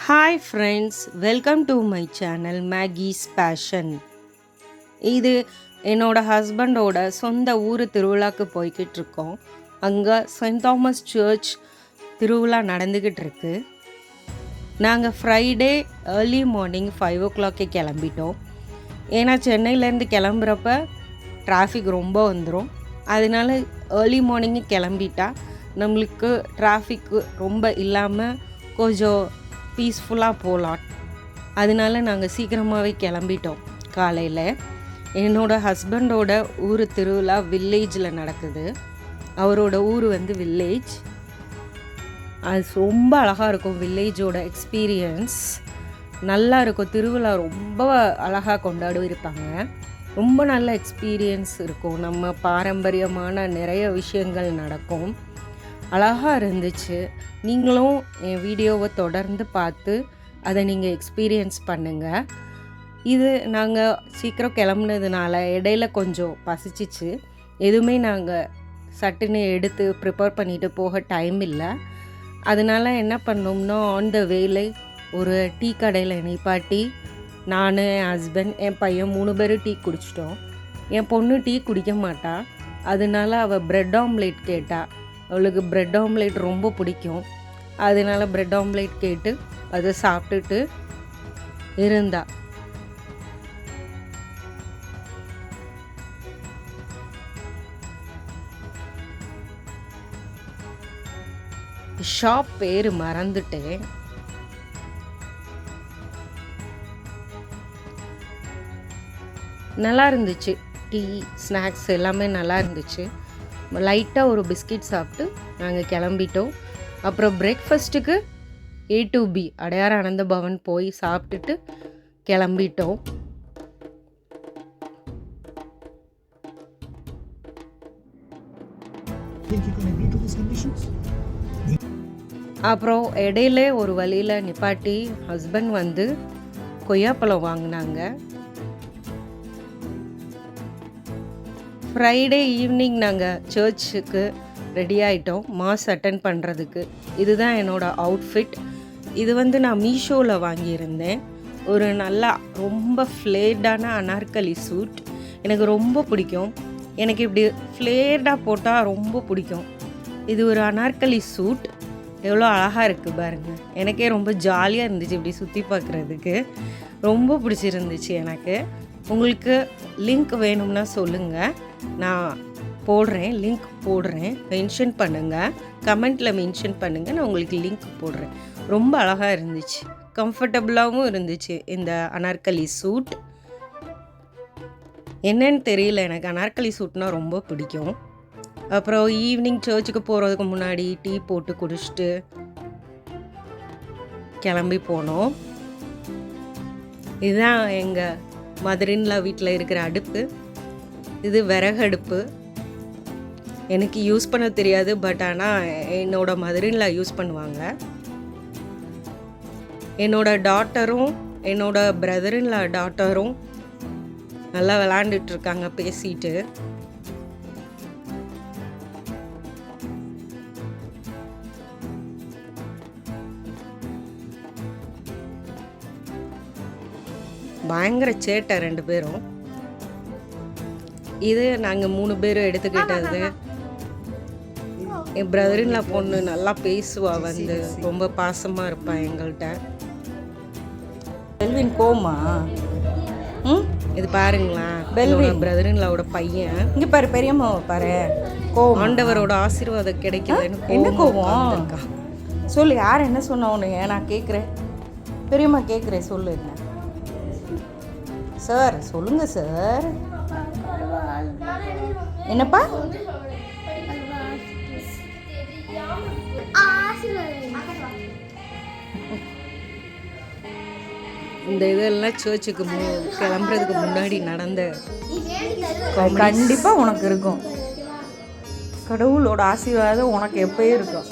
Hi friends, welcome to my channel Maggie's passion. இது என்னோடய ஹஸ்பண்டோட சொந்த ஊர் திருவிழாக்கு போய்கிட்டு இருக்கோம். அங்கே செயின்ட் தாமஸ் சர்ச் திருவிழா நடந்துக்கிட்டு இருக்கு. நாங்கள் ஃப்ரைடே ஏர்லி மார்னிங் 5 o'clock கிளம்பிட்டோம். ஏன்னா சென்னையிலேருந்து கிளம்புறப்ப டிராஃபிக் ரொம்ப வந்துடும். அதனால ஏர்லி மார்னிங்கு கிளம்பிட்டா நம்மளுக்கு டிராஃபிக்கு ரொம்ப இல்லாமல் கொஞ்சம் பீஸ்ஃபுல்லாக போகலாம். அதனால நாங்கள் சீக்கிரமாகவே கிளம்பிட்டோம். காலையில் என்னோடய ஹஸ்பண்டோட ஊர் திருவிழா வில்லேஜில் நடக்குது. அவரோட ஊர் வில்லேஜ். அது ரொம்ப அழகாக இருக்கும். வில்லேஜோட எக்ஸ்பீரியன்ஸ் நல்லா இருக்கும். திருவிழா ரொம்ப அழகாக கொண்டாடிருப்பாங்க. ரொம்ப நல்ல எக்ஸ்பீரியன்ஸ் இருக்கும். நம்ம பாரம்பரியமான நிறைய விஷயங்கள் நடக்கும். அழகாக இருந்துச்சு. நீங்களும் என் வீடியோவை தொடர்ந்து பார்த்து அதை நீங்கள் எக்ஸ்பீரியன்ஸ் பண்ணுங்கள். இது நாங்கள் சீக்கிரம் கிளம்புனதுனால இடையில கொஞ்சம் பசிச்சிச்சு. எதுவுமே நாங்கள் சட்டுன்னு எடுத்து ப்ரிப்பேர் பண்ணிவிட்டு போக டைம் இல்லை. அதனால் என்ன பண்ணோம்னா ஆன் த வேலை ஒரு டீ கடையில் நிப்பாட்டி நான், என் ஹஸ்பண்ட், என் பையன் 3 பேரும் டீ குடிச்சிட்டோம். என் பொண்ணு டீ குடிக்க மாட்டா. அதனால அவள் ப்ரெட் ஆம்லேட் கேட்டா. அவளுக்கு ப்ரெட் ஆம்லேட் ரொம்ப பிடிக்கும். அதனால ப்ரெட் ஆம்லேட் கேட்டு அதை சாப்பிட்டுட்டு இருந்தா. ஷாப் பேர் மறந்துட்டேன். நல்லா இருந்துச்சு. டீ, ஸ்நாக்ஸ் எல்லாமே நல்லா இருந்துச்சு. லைட்டாக ஒரு பிஸ்கட் சாப்பிட்டு நாங்கள் கிளம்பிட்டோம். அப்புறம் பிரேக்ஃபாஸ்ட்டுக்கு A2B அடையார் ஆனந்த பவன் போய் சாப்பிட்டுட்டு கிளம்பிட்டோம். அப்புறம் இடையில ஒரு வழியில் நிப்பாட்டி ஹஸ்பண்ட் கொய்யாப்பழம் வாங்கினாங்க. ஃப்ரைடே ஈவினிங் நாங்கள் சர்ச்சுக்கு ரெடி ஆகிட்டோம் மாஸ் அட்டன் பண்ணுறதுக்கு. இதுதான் என்னோடய அவுட்ஃபிட். இது நான் மீஷோவில் வாங்கியிருந்தேன். ஒரு நல்லா ரொம்ப ஃப்ளேர்டான அனார்கலி சூட். எனக்கு ரொம்ப பிடிக்கும். எனக்கு இப்படி ஃப்ளேர்டாக போட்டால் ரொம்ப பிடிக்கும். இது ஒரு அனார்கலி சூட். எவ்வளோ அழகாக இருக்குது பாருங்கள். எனக்கே ரொம்ப ஜாலியாக இருந்துச்சு இப்படி சுற்றி பார்க்குறதுக்கு. ரொம்ப பிடிச்சிருந்துச்சு எனக்கு. உங்களுக்கு லிங்க் வேணும்னா சொல்லுங்கள், நான் போடுறேன். லிங்க் போடுறேன். மென்ஷன் பண்ணுங்கள், கமெண்ட்டில் மென்ஷன் பண்ணுங்கள். நான் உங்களுக்கு லிங்க் போடுறேன். ரொம்ப அழகாக இருந்துச்சு, கம்ஃபர்டபுளாகவும் இருந்துச்சு இந்த அனார்கலி சூட். என்னன்னு தெரியல, எனக்கு அனார்கலி சூட்னால் ரொம்ப பிடிக்கும். அப்புறம் ஈவினிங் சர்ச்சுக்கு போகிறதுக்கு முன்னாடி டீ போட்டு குடிச்சிட்டு கிளம்பி போனோம். இதுதான் எங்கள் மதரின்லா வீட்டில் இருக்கிற அடுப்பு. இது விறகு அடுப்பு. எனக்கு யூஸ் பண்ண தெரியாது, பட் ஆனால் என்னோட மதரின்லா யூஸ் பண்ணுவாங்க. என்னோட டாட்டரும் என்னோட பிரதரின்லா டாட்டரும் நல்லா விளாண்டுட்டு இருக்காங்க பேசிட்டு. பயங்கர சேட்டை 2 பேரும். இது நாங்கள் 3 பேரும் எடுத்துக்கிட்டது. என் பிரதரின்லா பொண்ணு நல்லா பேசுவா. ரொம்ப பாசமாக இருப்பாள் எங்கள்கிட்ட. Belvin coma. இது பாருங்களா, பெல்வின் பிரதரின்லாவோட பையன். இங்கே பாரு, பெரியம்மாவை பாரு. ஆண்டவரோட ஆசீர்வாதம் கிடைக்குதுன்னு என்ன கோவம் சொல்லு. யார் என்ன சொன்ன உனக்கு? நான் கேட்குறேன், பெரியம்மா கேட்குறேன், சொல்லு. என்ன சார் சொல்லுங்க சார். என்னப்பா? இந்த இதெல்லாம் சர்ச்சுக்கு கிளம்புறதுக்கு முன்னாடி நடந்த கண்டிப்பாக உனக்கு இருக்கும். கடவுளோட ஆசீர்வாதம் உனக்கு எப்பயும் இருக்கும்.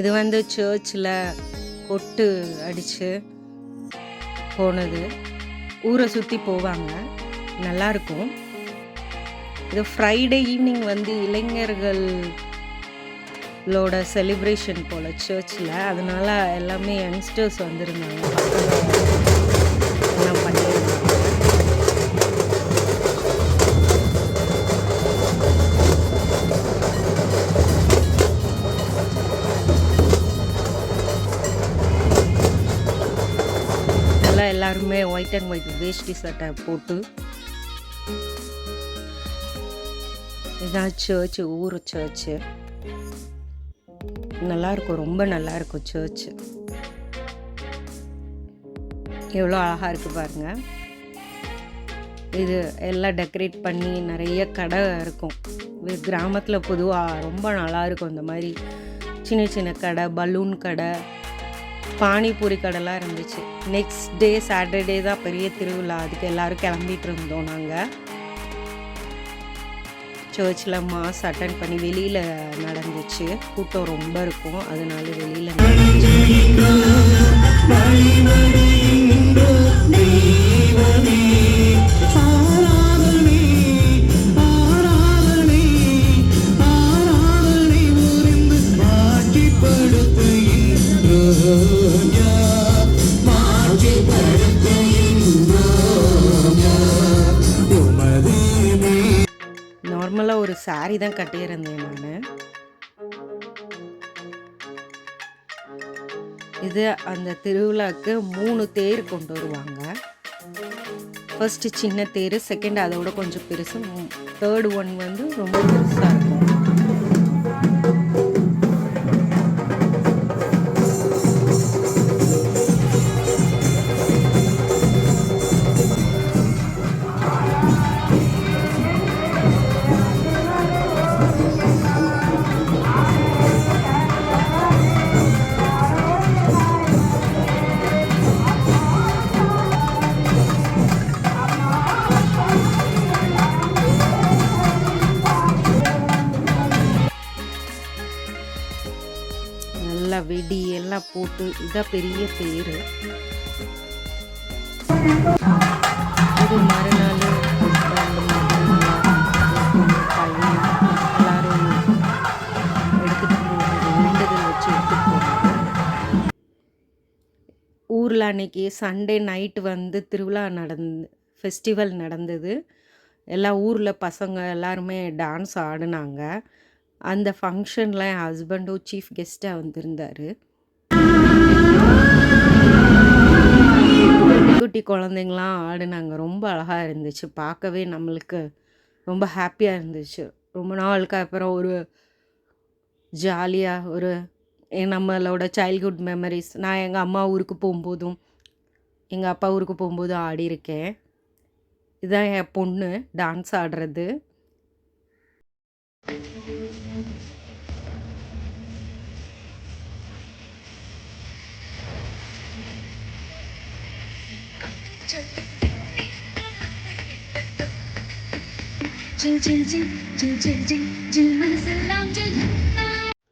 இது சர்ச்சில் கொட்டு அடித்து போனது. ஊரை சுற்றி போவாங்க, நல்லாயிருக்கும். இது ஃப்ரைடே ஈவினிங் வந்து இளைஞர்களோட செலிப்ரேஷன் போல் சர்ச்சில். அதனால எல்லாமே யங்ஸ்டர்ஸ் வந்திருந்தாங்க. எல்லாம் பண்ணியிருந்தாங்க. எல்லாருமே ஒயிட் அண்ட் ஒயிட் வேஷ்டி சட்டை போட்டு, இதான் சர்ச்சு, ஊர் சர்ச்சு. நல்லாயிருக்கும், ரொம்ப நல்லாயிருக்கும் சர்ச்சு. எவ்வளோ அழகாக இருக்குது பாருங்கள். இது எல்லாம் டெக்கரேட் பண்ணி நிறைய கடை இருக்கும். கிராமத்தில் பொதுவாக ரொம்ப நல்லாயிருக்கும் இந்த மாதிரி சின்ன சின்ன கடை, பலூன் கடை, பானிபூரி கடைலாம் இருந்துச்சு. நெக்ஸ்ட் டே சாட்டர்டே தான் பெரிய திருவிழா. அதுக்கு எல்லோரும் கிளம்பிட்டு இருந்தோம். நாங்கள் சர்ச்சில் மாஸ் அட்டன் பண்ணி வெளியில் நடந்துச்சு. கூட்டம் ரொம்ப இருக்கும், அதனால வெளியில் நார்மலாக ஒரு சாரி தான் கட்டியிருந்தேன் நான். இது அந்த திருவிழாவுக்கு 3 தேர் கொண்டு வருவாங்க. ஃபர்ஸ்ட்டு சின்ன தேர், செகண்ட் அதோட கொஞ்சம் பெருசு, தேர்ட் ஒன் வந்து ரொம்ப பெருசாக இருக்கும். வெடி எல்லாம் போட்டு, இதான் பெரிய தேர். இது மறுநாள் பையன் எல்லாரும் எடுத்துகிட்டு போகிறது, வேண்டுதல் வச்சு எடுத்துகிட்டு போகிறாங்க. ஊரில் அன்னைக்கு சண்டே நைட்டு வந்து திருவிழா ஃபெஸ்டிவல் நடந்தது. எல்லா ஊரில் பசங்க எல்லாருமே டான்ஸ் ஆடினாங்க. அந்த ஃபங்க்ஷனில் என் ஹஸ்பண்டும் சீஃப் கெஸ்ட்டாக வந்திருந்தார். குட்டி குழந்தைங்களாம் ஆடினாங்க. ரொம்ப அழகாக இருந்துச்சு, பார்க்கவே நம்மளுக்கு ரொம்ப ஹாப்பியாக இருந்துச்சு. ரொம்ப நாளுக்கு அப்புறம் ஒரு ஜாலியாக ஒரு நம்மளோட சைல்ட்ஹுட் மெமரிஸ். நான் எங்கள் அம்மா ஊருக்கு போகும்போதும் எங்கள் அப்பா ஊருக்கு போகும்போதும் ஆடியிருக்கேன். இதுதான் என் பொண்ணு டான்ஸ் ஆடுறது.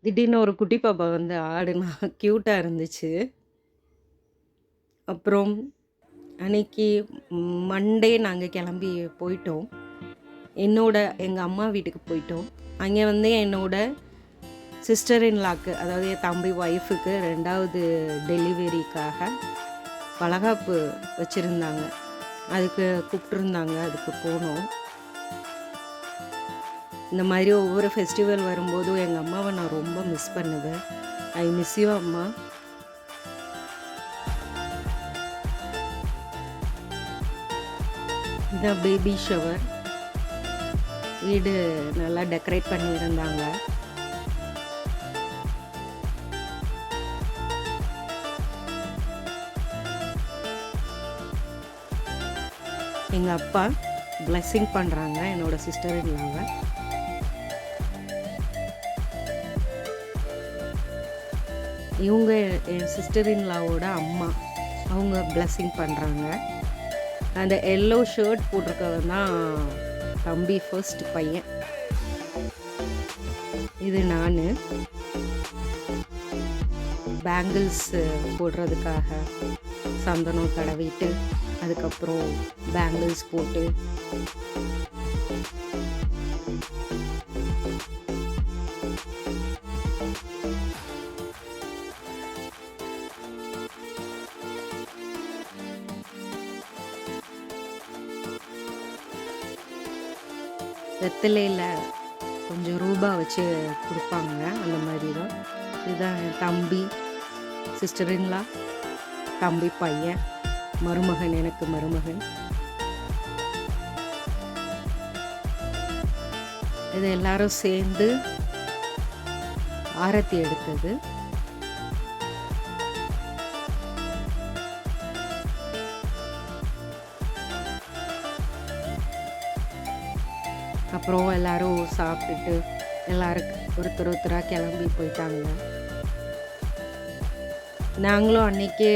திடீர்னு ஒரு குட்டி பாப்பா வந்து ஆடுனா, க்யூட்டாக இருந்துச்சு. அப்புறம் அன்னைக்கு மண்டே நாங்கள் கிளம்பி போயிட்டோம். எங்கள் அம்மா வீட்டுக்கு போயிட்டோம். அங்கே வந்து என்னோட சிஸ்டர் இன்லாக்கு, அதாவது என் தம்பி ஒய்ஃபுக்கு 2வது டெலிவரிக்காக வளகாப்பு வச்சுருந்தாங்க. அதுக்கு கூப்பிட்ருந்தாங்க, அதுக்கு போனோம். இந்த மாதிரி ஒவ்வொரு ஃபெஸ்டிவல் வரும்போதும் எங்கள் அம்மாவை நான் ரொம்ப மிஸ் பண்ணுவேன். ஐ மிஸ் யூ அம்மா. இதான் பேபி ஷவர். வீடு நல்லா டெக்கரேட் பண்ணியிருந்தாங்க. எங்கள் அப்பா பிளெஸ்ஸிங் பண்ணுறாங்க என்னோட சிஸ்டர் இல்லாம. இவங்க என் சிஸ்டர் இன்லாவோட அம்மா, அவங்க பிளெஸ்ஸிங் பண்ணுறாங்க. அந்த எல்லோ ஷர்ட் போட்டிருக்கவன் தான் தம்பி ஃபர்ஸ்ட் பையன். இது நான் பேங்கிள்ஸ் போடுறதுக்காக சந்தனம் தடவிட்டு, அதுக்கப்புறம் பேங்கிள்ஸ் போட்டு வெத்தலையில் கொஞ்சம் ரூபா வச்சு கொடுப்பாங்க, அந்த மாதிரி தான். இதுதான் என் தம்பி, சிஸ்டருங்களா, தம்பி பையன், மருமகன், எனக்கு மருமகன். இது எல்லாரும் சேர்ந்து ஆரத்தி எடுத்தது. அப்புறம் எல்லாரும் சாப்பிட்டுட்டு எல்லாரும் ஒருத்தராக கிளம்பி போயிட்டாங்க. நாங்களும் அன்னைக்கே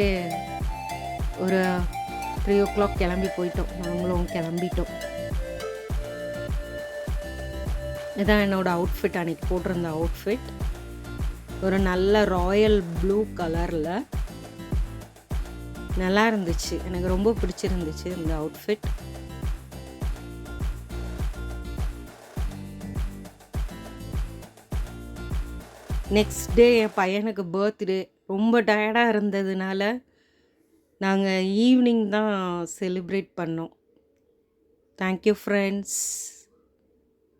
ஒரு 3 o'clock கிளம்பி போயிட்டோம். நாங்களும் கிளம்பிட்டோம். இதான் என்னோடய அவுட்ஃபிட், அன்றைக்கி போட்டிருந்த அவுட்ஃபிட். ஒரு நல்ல ராயல் ப்ளூ கலரில் நல்லா இருந்துச்சு. எனக்கு ரொம்ப பிடிச்சிருந்துச்சு இந்த அவுட்ஃபிட். நெக்ஸ்ட் டே என் பையனுக்கு பர்த்டே. ரொம்ப டயர்டாக இருந்ததுனால நாங்கள் ஈவினிங் தான் செலிப்ரேட் பண்ணோம். Thank you friends.